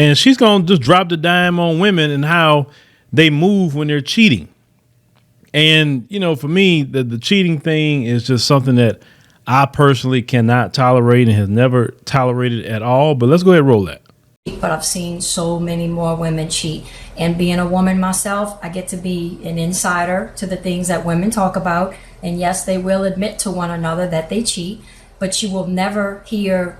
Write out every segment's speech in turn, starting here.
And she's going to just drop the dime on women and how they move when they're cheating. And, for me, the cheating thing is just something that I personally cannot tolerate and has never tolerated at all. But let's go ahead and roll that. But I've seen so many more women cheat. And being a woman myself, I get to be an insider to the things that women talk about. And yes, they will admit to one another that they cheat, but you will never hear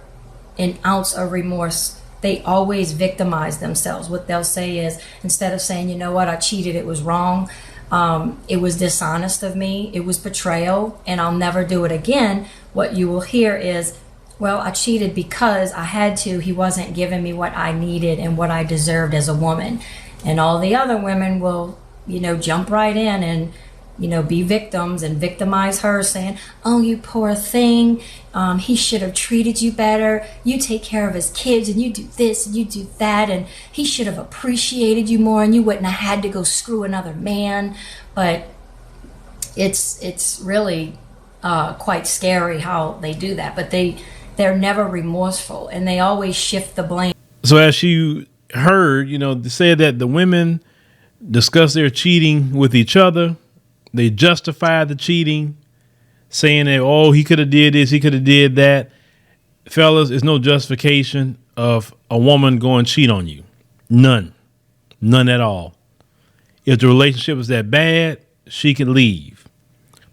an ounce of remorse. They always victimize themselves. What they'll say is, instead of saying, you know what, I cheated, it was wrong, it was dishonest of me, it was betrayal, and I'll never do it again, what you will hear is, well, I cheated because I had to. He wasn't giving me what I needed and what I deserved as a woman. And all the other women will, jump right in and, be victims and victimize her, saying, oh, you poor thing. He should have treated you better. You take care of his kids and you do this and you do that. And he should have appreciated you more and you wouldn't have had to go screw another man. But it's really quite scary how they do that. But they're never remorseful and they always shift the blame. So as you heard, they said that the women discuss their cheating with each other. They justify the cheating, saying that, oh, he could have did this, he could have did that. Fellas, there's no justification of a woman going cheat on you. None at all. If the relationship is that bad, she can leave.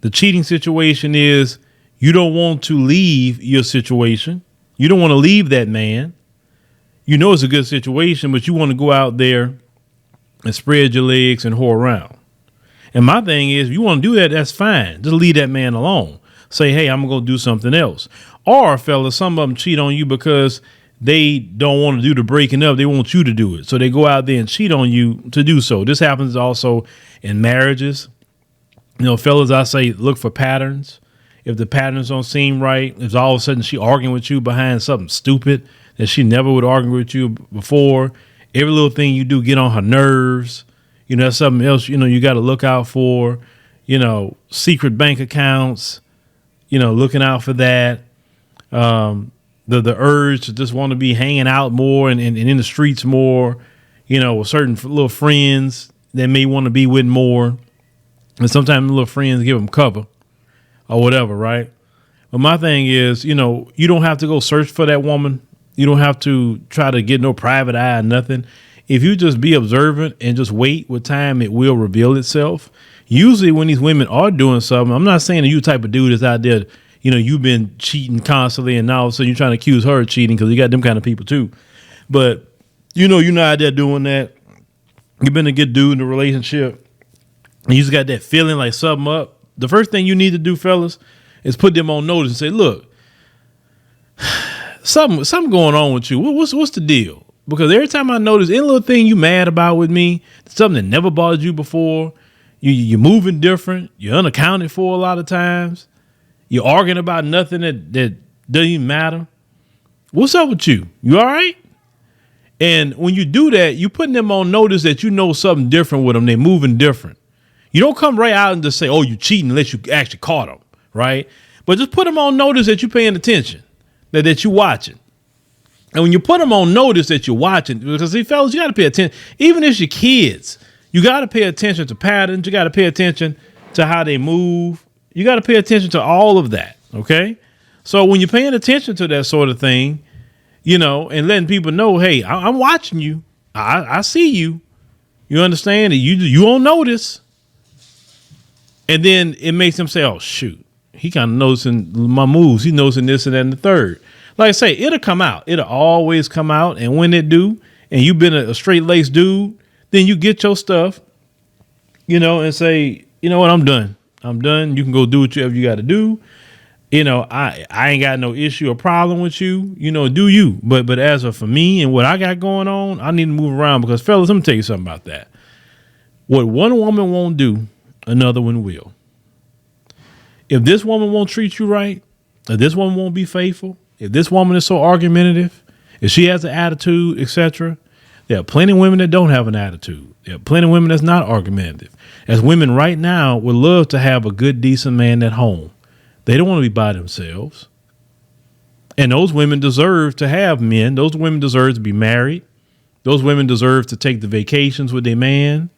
The cheating situation is you don't want to leave your situation. You don't want to leave that man. It's a good situation, but you want to go out there and spread your legs and whore around. And my thing is, if you want to do that, that's fine. Just leave that man alone. Say, hey, I'm going to go do something else. Or, fellas, some of them cheat on you because they don't want to do the breaking up. They want you to do it. So they go out there and cheat on you to do so. This happens also in marriages. Fellas, I say, look for patterns. If the patterns don't seem right, if all of a sudden she arguing with you behind something stupid that she never would argue with you before, every little thing you do get on her nerves. That's something else, you got to look out for, secret bank accounts, looking out for that. The urge to just want to be hanging out more and in the streets more, with certain little friends that may want to be with more. And sometimes little friends give them cover or whatever, right? But my thing is, you don't have to go search for that woman. You don't have to try to get no private eye or nothing. If you just be observant and just wait with time, it will reveal itself. Usually when these women are doing something, I'm not saying that you type of dude that's out there, you've been cheating constantly and now all of a sudden you're trying to accuse her of cheating because you got them kind of people too. But, you're not out there doing that. You've been a good dude in a relationship and you just got that feeling like something up. The first thing you need to do, fellas, is put them on notice and say, look, something going on with you. What's the deal? Because every time I notice any little thing you mad about with me, something that never bothered you before, you're moving different, you're unaccounted for a lot of times, you're arguing about nothing that doesn't even matter. What's up with you? You all right? And when you do that, you're putting them on notice that something different with them. They're moving different. You don't come right out and just say, oh, you cheating unless you actually caught them, right? But just put them on notice that you're paying attention, that you're watching. And when you put them on notice that you're watching, because see, fellas, you got to pay attention. Even if your kids, you got to pay attention to patterns. You got to pay attention to how they move. You got to pay attention to all of that. Okay. So when you're paying attention to that sort of thing, and letting people know, hey, I'm watching you. I see you. You understand that you won't notice. And then it makes them say, oh, shoot, he kind of noticing my moves. He's noticing this and that and the third. Like I say, it'll come out. It'll always come out. And when it do, and you've been a straight-laced dude, then you get your stuff, and say, you know what, I'm done. I'm done. You can go do whatever you got to do. I ain't got no issue or problem with you. Do you. But as for me and what I got going on, I need to move around because, fellas, let me tell you something about that. What one woman won't do, another one will. If this woman won't treat you right, if this woman won't be faithful, if this woman is so argumentative, if she has an attitude, etc., there are plenty of women that don't have an attitude. There are plenty of women that's not argumentative. As women right now would love to have a good, decent man at home. They don't want to be by themselves. And those women deserve to have men. Those women deserve to be married. Those women deserve to take the vacations with their man.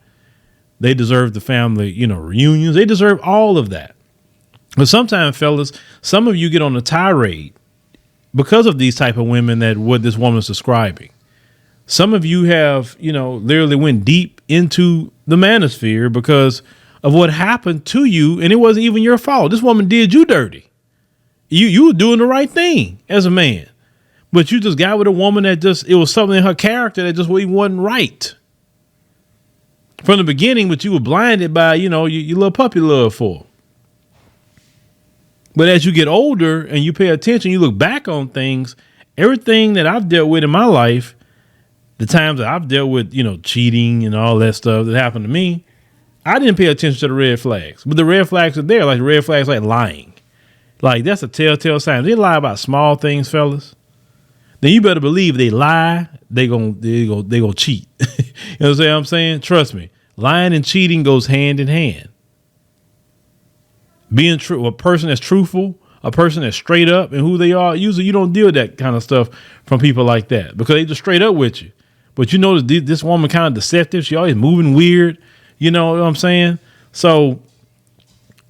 They deserve the family, reunions. They deserve all of that. But sometimes, fellas, some of you get on a tirade because of these type of women that what this woman's describing. Some of you have, literally went deep into the manosphere because of what happened to you, and it wasn't even your fault. This woman did you dirty. You were doing the right thing as a man, but you just got with a woman that it was something in her character that just wasn't right from the beginning, but you were blinded by, your little puppy love for her. But as you get older and you pay attention, you look back on things, everything that I've dealt with in my life, the times that I've dealt with, cheating and all that stuff that happened to me, I didn't pay attention to the red flags. But the red flags are there, like the red flags like lying. Like that's a telltale sign. They lie about small things, fellas. Then you better believe they lie, they gonna cheat. You know what I'm saying? Trust me. Lying and cheating goes hand in hand. Being true, a person that's truthful, a person that's straight up and who they are, usually you don't deal with that kind of stuff from people like that because they just straight up with you. But this woman kind of deceptive. She always moving weird. You know what I'm saying? So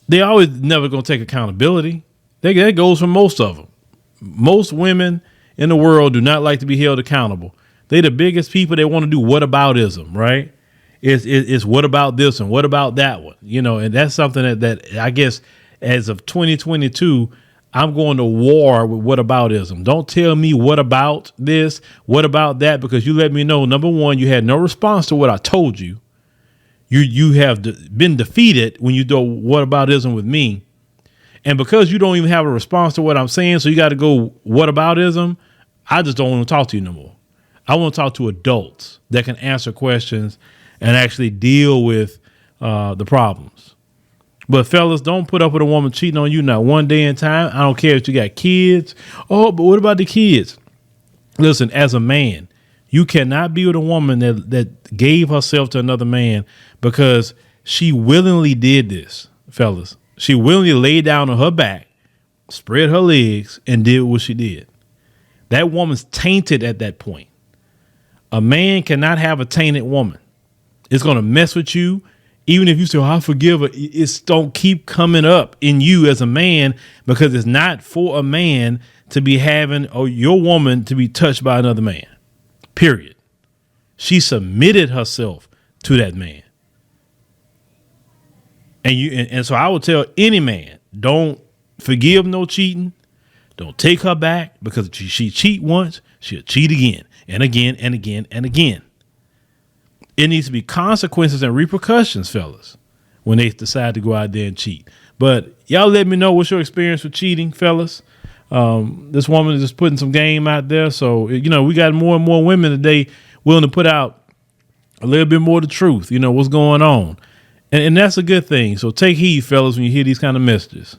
they always never going to take accountability. That goes for most of them. Most women in the world do not like to be held accountable. They the biggest people. They want to do whataboutism, right? It's what about this and what about that one? And that's something that I guess as of 2022, I'm going to war with whataboutism. Don't tell me what about this, what about that, because you let me know, number one, you had no response to what I told you. You have been defeated when you do whataboutism with me. And because you don't even have a response to what I'm saying, so you got to go whataboutism, I just don't want to talk to you no more. I want to talk to adults that can answer questions and actually deal with the problems. But fellas, don't put up with a woman cheating on you not one day in time. I don't care if you got kids. Oh, but what about the kids? Listen, as a man, you cannot be with a woman that gave herself to another man because she willingly did this, fellas. She willingly laid down on her back, spread her legs, and did what she did. That woman's tainted at that point. A man cannot have a tainted woman. It's going to mess with you. Even if you say, I forgive her, it's don't keep coming up in you as a man because it's not for a man to be having your woman to be touched by another man. Period. She submitted herself to that man. And so I would tell any man, don't forgive no cheating. Don't take her back because if she cheat once, she'll cheat again and again and again and again. It needs to be consequences and repercussions, fellas, when they decide to go out there and cheat. But y'all let me know what's your experience with cheating, fellas. This woman is just putting some game out there. So, we got more and more women today willing to put out a little bit more of the truth, what's going on. And that's a good thing. So take heed, fellas, when you hear these kind of messages.